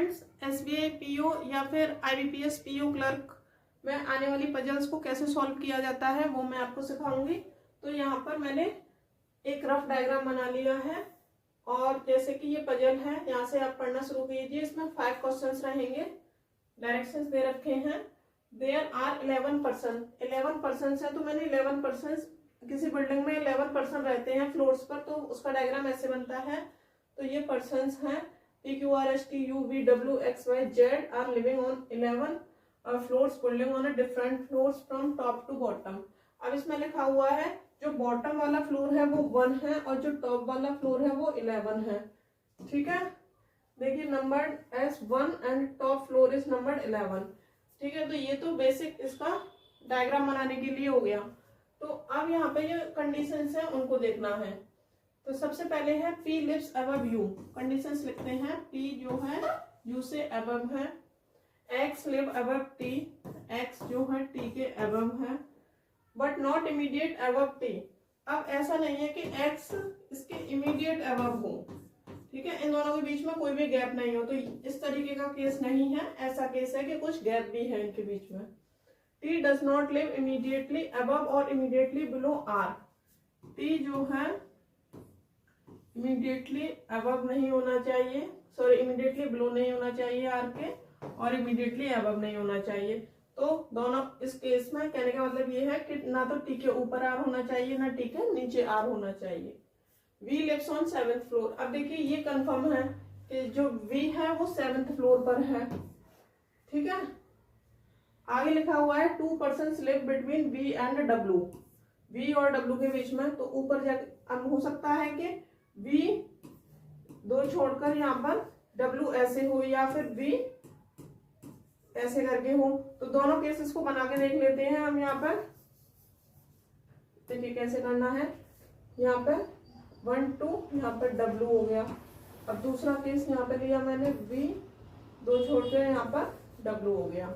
Friends, SBI PO या फिर IBPS PO clerk में आने वाली पजल्स को कैसे सॉल्व किया जाता है वो मैं आपको सिखाऊंगी। तो यहाँ पर मैंने एक रफ डायग्राम बना लिया है और जैसे कि ये पजल है, यहाँ से आप पढ़ना शुरू कीजिए। इसमें 5 क्वेश्चंस रहेंगे, डायरेक्शंस दे रखे हैं। देयर आर 11 पर्सन, 11 पर्सन है तो मैंने 11 पर्सन, किसी बिल्डिंग में 11 पर्सन रहते हैं फ्लोर्स पर, तो उसका डायग्राम ऐसे बनता है। तो ये पर्सन्स हैं, PQRSTUVWXYZ are living on 11 floors building on a different floors from top to bottom। अब इसमें लिखा हुआ है जो बॉटम वाला फ्लोर है वो 1 है और जो टॉप वाला फ्लोर है वो 11 है। ठीक है, देखिए number S 1 and top floor is number 11। ठीक है, तो ये तो बेसिक इसका डायग्राम बनाने के लिए हो गया। तो अब यहाँ पे जो कंडीशंस है उनको देखना है। तो सबसे पहले है P lives above U, conditions लिखते हैं। P जो है U से above है, X live above T, X जो है T के above है, but not immediate above T। अब ऐसा नहीं है कि X इसके immediate above हो, ठीक है, इन दोनों के बीच में कोई भी गैप नहीं हो, तो इस तरीके का केस नहीं है। ऐसा केस है कि कुछ गैप भी है इनके बीच में। T does not live immediately above or immediately below R। T जो है इमीडिएटली अबव नहीं होना चाहिए, सॉरी इमीडिएटली बिलो नहीं होना चाहिए आर के, और इमीडिएटली अबव नहीं होना चाहिए। तो दोनों इस केस में कहने का मतलब ये है कि ना तो टी के ऊपर आर होना चाहिए ना टी के नीचे आर होना चाहिए। V lives on 7th floor. अब देखिए ये कंफर्म है कि जो वी है वो 7th फ्लोर पर है। ठीक है, आगे लिखा हुआ है 2 persons live between V and W, V और डब्ल्यू के बीच में। तो ऊपर जाकर अब हो सकता है कि V 2 छोड़कर यहाँ पर W ऐसे हो या फिर V ऐसे करके हो। तो दोनों केसेस को बना के देख लेते हैं हम। यहाँ पर देखिए कैसे करना है। यहाँ पर 1 2, यहाँ पर W हो गया। अब दूसरा केस यहाँ पे लिया मैंने, V 2 छोड़कर यहाँ पर W हो गया।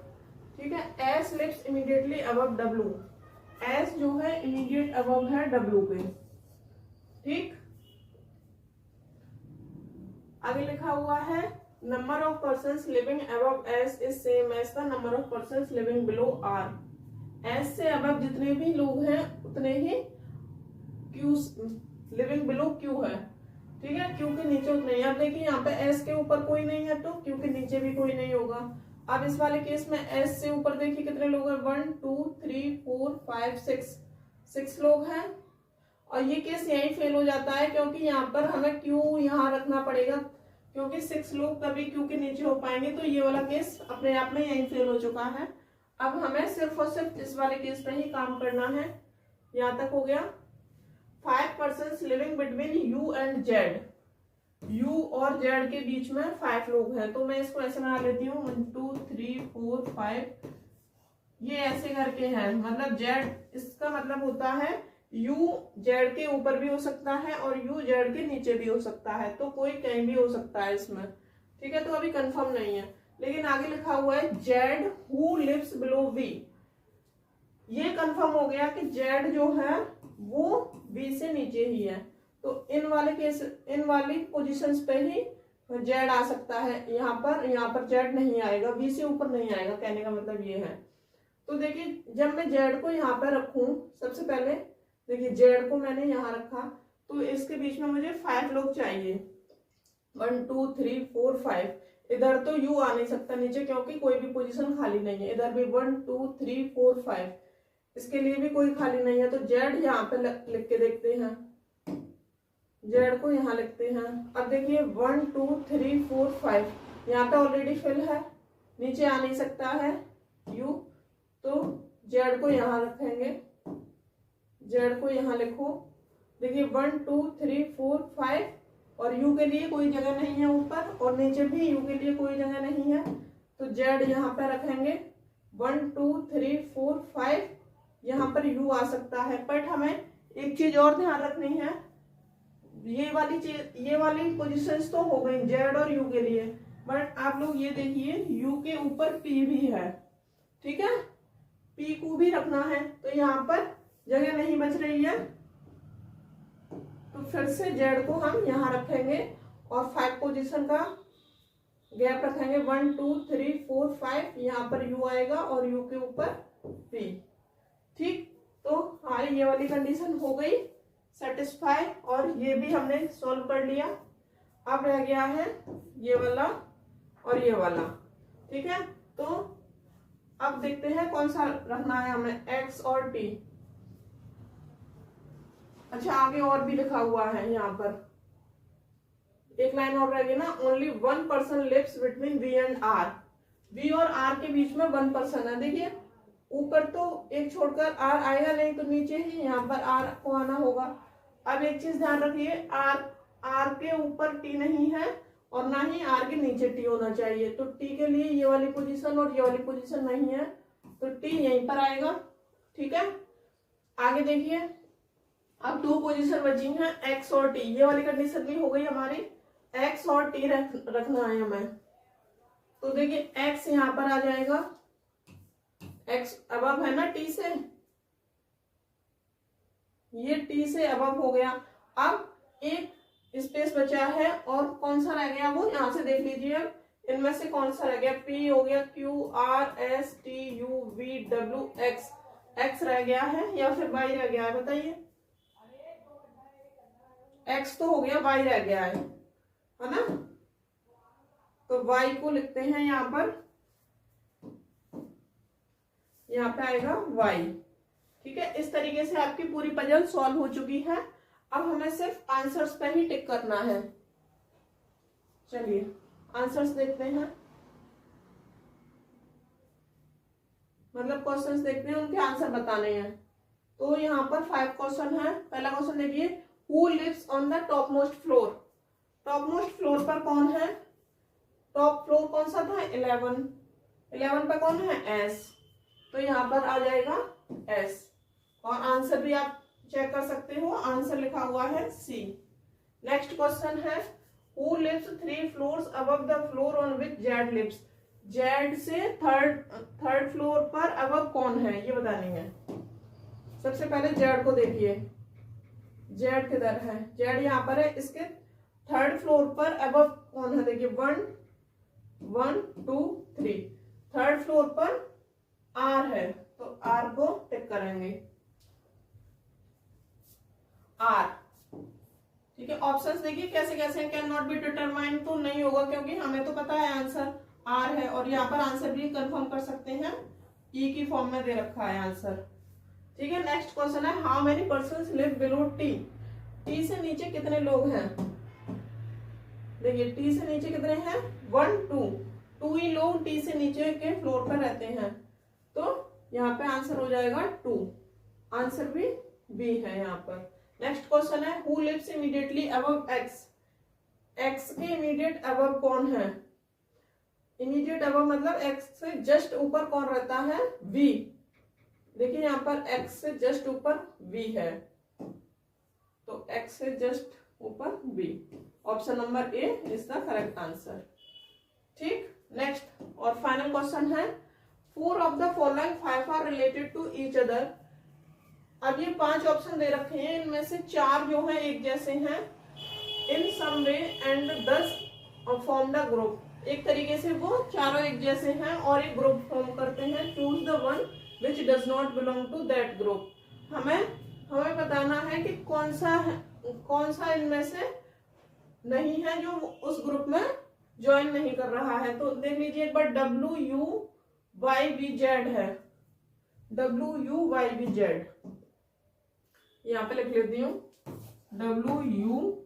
ठीक है, S lives immediately above W, S जो है इमीडिएट अबव है W पे। ठीक, आगे लिखा हुआ है number of persons living above S is same as the number of persons living below R. S से अबव जितने भी लोग हैं उतने ही क्यू लिविंग बिलो क्यू है। ठीक है, क्यू के नीचे उतने ही। अब देखिए यहाँ पे एस के ऊपर कोई नहीं है तो क्यू के नीचे भी कोई नहीं होगा। अब इस वाले केस में एस से ऊपर देखिए कितने लोग हैं, 1 2 3 4 5 6 लोग हैं। और ये केस यही फेल हो जाता है क्योंकि यहाँ पर हमें क्यू यहाँ रखना पड़ेगा, क्योंकि 6 लोग तभी क्यू के नीचे हो पाएंगे। तो ये वाला केस अपने आप में यही फेल हो चुका है। अब हमें सिर्फ और सिर्फ इस वाले केस पे ही काम करना है। यहाँ तक हो गया। 5 persons living between you and Z, you और जेड के बीच में 5 लोग हैं। तो मैं इसको ऐसे बना लेती हूँ 1 2 3 4 5। ये ऐसे करके है, मतलब जेड, इसका मतलब होता है यू जेड के ऊपर भी हो सकता है और यू जेड के नीचे भी हो सकता है। तो कोई कहीं भी हो सकता है इसमें। ठीक है, तो अभी कंफर्म नहीं है। लेकिन आगे लिखा हुआ है Z who lives below V. ये कंफर्म हो गया कि जेड जो है वो वी से नीचे ही है। तो इन वाली पोजीशंस पे ही जेड आ सकता है। यहाँ पर जेड नहीं आएगा, वी से ऊपर नहीं आएगा, कहने का मतलब ये है। तो देखिए जब मैं जेड को यहाँ पर रखूं, सबसे पहले देखिए जेड को मैंने यहाँ रखा तो इसके बीच में मुझे 5 लोग चाहिए, 1 2 3 4 5। इधर तो यू आ नहीं सकता नीचे क्योंकि कोई भी पोजीशन खाली नहीं है। इधर भी 1 2 3 4 5, इसके लिए भी कोई खाली नहीं है। तो जेड यहाँ पे लिख के देखते हैं, जेड को यहाँ लिखते हैं। अब देखिए 1 2 3 4 5, यहाँ पे ऑलरेडी फिल है, नीचे आ नहीं सकता है यू। तो जेड को यहाँ रखेंगे, जेड को यहाँ लिखो। देखिए 1 2 3 4 5 और यू के लिए कोई जगह नहीं है ऊपर, और नीचे भी यू के लिए कोई जगह नहीं है। तो जेड यहाँ पे रखेंगे 1 2 3 4 5, यहाँ पर यू आ सकता है। बट हमें एक चीज और ध्यान रखनी है, ये वाली पोजीशंस तो हो गई जेड और यू के लिए, बट आप लोग ये देखिए यू के ऊपर पी भी है। ठीक है, पी को भी रखना है। तो यहाँ पर जगह नहीं बच रही है, तो फिर से जेड को हम यहाँ रखेंगे और 5 पोजीशन का गैप रखेंगे 1 2 3 4 5, यहाँ पर u आएगा और u के ऊपर v। ठीक, तो हमारी ये वाली कंडीशन हो गई सेटिस्फाई और ये भी हमने सॉल्व कर लिया। अब रह गया है ये वाला और ये वाला। ठीक है, तो अब देखते हैं कौन सा रखना है हमें, x और t। अच्छा, आगे और भी लिखा हुआ है यहाँ पर, एक लाइन और रहेगी ना, only 1 person lives between v and r। v और r के बीच में 1 पर्सन है। देखिए ऊपर तो एक छोड़कर r आएगा नहीं, तो नीचे ही यहाँ पर r को आना होगा। अब एक चीज ध्यान रखिए, r के ऊपर t नहीं है और ना ही r के नीचे t होना चाहिए। तो t के लिए ये वाली पोजीशन और ये वाली पोजीशन नहीं है, तो t यहीं पर आएगा। ठीक है, आगे देखिए, अब दो पोजीशन बची हैं x और t। ये वाली कंडीशन भी हो गई हमारी, x और t रखना है हमें। तो देखिए x यहाँ पर आ जाएगा, x अबव है ना t से, ये t से अबव हो गया। अब एक स्पेस बचा है और कौन सा रह गया वो यहाँ से देख लीजिए। इनमें से कौन सा रह गया, p हो गया, q r s t u v w x, x रह गया है या फिर y रह गया है, बताइए। x तो हो गया, y रह गया है ना। तो y को लिखते हैं यहाँ पर, यहाँ पे आएगा y। ठीक है, इस तरीके से आपकी पूरी पजल सॉल्व हो चुकी है। अब हमें सिर्फ आंसर्स पे ही टिक करना है। चलिए आंसर्स देखते हैं, मतलब क्वेश्चंस देखते हैं, उनके आंसर बताने हैं। तो यहाँ पर 5 क्वेश्चन है। पहला क्वेश्चन देखिए, who lives on the top most floor. Top most floor पर कौन है, टॉप फ्लोर कौन सा था, 11 पर कौन है, s। तो यहाँ पर आ जाएगा s। और आंसर भी आप चेक कर सकते हो, आंसर लिखा हुआ है सी। नेक्स्ट क्वेश्चन है, who lives 3 floors above the floor on which Z lives. Z से थर्ड फ्लोर पर अबव कौन है, ये बतानी है। सबसे पहले जेड को देखिए, जेड किधर है, जेड यहाँ पर है, इसके थर्ड फ्लोर पर अबव कौन है, देखिए 1 2 3, थर्ड फ्लोर पर आर है, तो आर को टिक करेंगे, आर। ठीक है, ऑप्शंस देखिए कैसे कैसे, कैन नॉट बी डिटरमाइन तो नहीं होगा क्योंकि हमें तो पता है आंसर आर है। और यहाँ पर आंसर भी कंफर्म कर सकते हैं, ई की फॉर्म में दे रखा है आंसर। ठीक है, नेक्स्ट क्वेश्चन है, how many persons live below T. T से नीचे कितने लोग हैं, देखिए टी से नीचे कितने हैं, 1 2 ही लोग टी से नीचे के फ्लोर पर रहते हैं। तो यहाँ पे आंसर हो जाएगा 2, आंसर भी बी है यहाँ पर। नेक्स्ट क्वेश्चन है, who lives immediately above X. X के इमीडिएट अबव कौन है, इमीडिएट अबव मतलब एक्स से जस्ट ऊपर कौन रहता है, वी। देखिए यहाँ पर एक्स से जस्ट ऊपर वी है, तो एक्स से जस्ट ऊपर V. Option number A is the correct answer. ठीक, नेक्स्ट और फाइनल क्वेश्चन है, 4 of the following 5 are related to each other. अब ये 5 ऑप्शन दे रखे हैं, इनमें से 4 जो हैं एक जैसे हैं इन सम वे एंड दस फॉर्म द ग्रुप। एक तरीके से वो चारों एक जैसे हैं और एक ग्रुप फॉर्म करते हैं। Choose the one which does not belong to that group. हमें बताना है कि कौन सा इनमें से नहीं है जो उस ग्रुप में ज्वाइन नहीं कर रहा है। तो देख लीजिए एक बार, WUYVZ है, WUYVZ, यहाँ पे लिख लेती हूँ WUYVZ।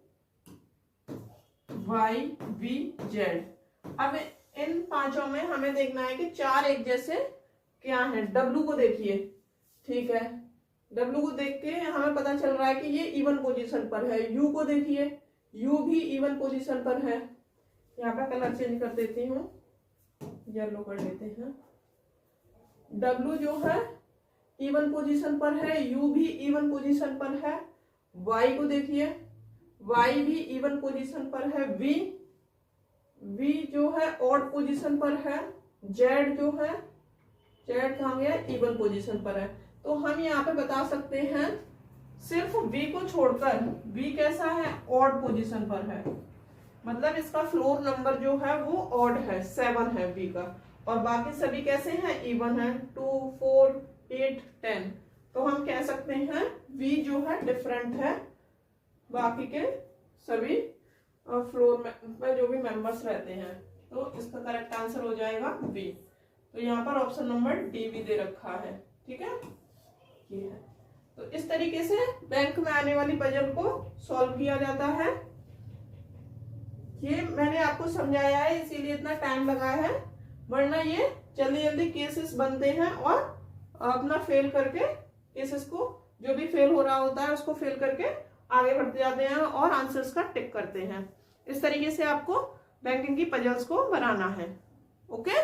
अब इन 5 में हमें देखना है कि 4 एक जैसे क्या है। W को देखिए, ठीक है, W को देख के हमें पता चल रहा है कि ये इवन पोजीशन पर है। U को देखिए, U भी इवन पोजीशन पर है। यहाँ पे कलर चेंज कर देती हूँ, येलो कर लेते हैं। W जो है इवन पोजीशन पर है, U भी इवन पोजीशन पर है। Y को देखिए, Y भी इवन पोजीशन पर है। V जो है ऑड पोजीशन पर है। Z जो है, Z कहाँ गया, इवन पोजीशन पर है। तो हम यहाँ पे बता सकते हैं सिर्फ V को छोड़कर, V कैसा है, ऑड पोजीशन पर है। मतलब इसका फ्लोर नंबर जो है वो ऑड है, 7 है बी का, और बाकी सभी कैसे हैं, इवन है, 2, 4, 8, 10। तो हम कह सकते हैं वी जो है डिफरेंट है बाकी के सभी फ्लोर में जो भी मेंबर्स रहते हैं। तो इसका करेक्ट आंसर हो जाएगा बी। तो यहाँ पर ऑप्शन नंबर डी भी दे रखा है। ठीक है, ये है। तो इस तरीके से बैंक में आने वाली पजल को सॉल्व किया जाता है। ये मैंने आपको समझाया है इसीलिए इतना टाइम लगा है, वरना ये जल्दी जल्दी केसेस बनते हैं और अपना फेल करके केसेस को, जो भी फेल हो रहा होता है उसको फेल करके आगे बढ़ते जाते हैं और आंसर्स का टिक करते हैं। इस तरीके से आपको बैंकिंग की पजल्स को बनाना है। ओके।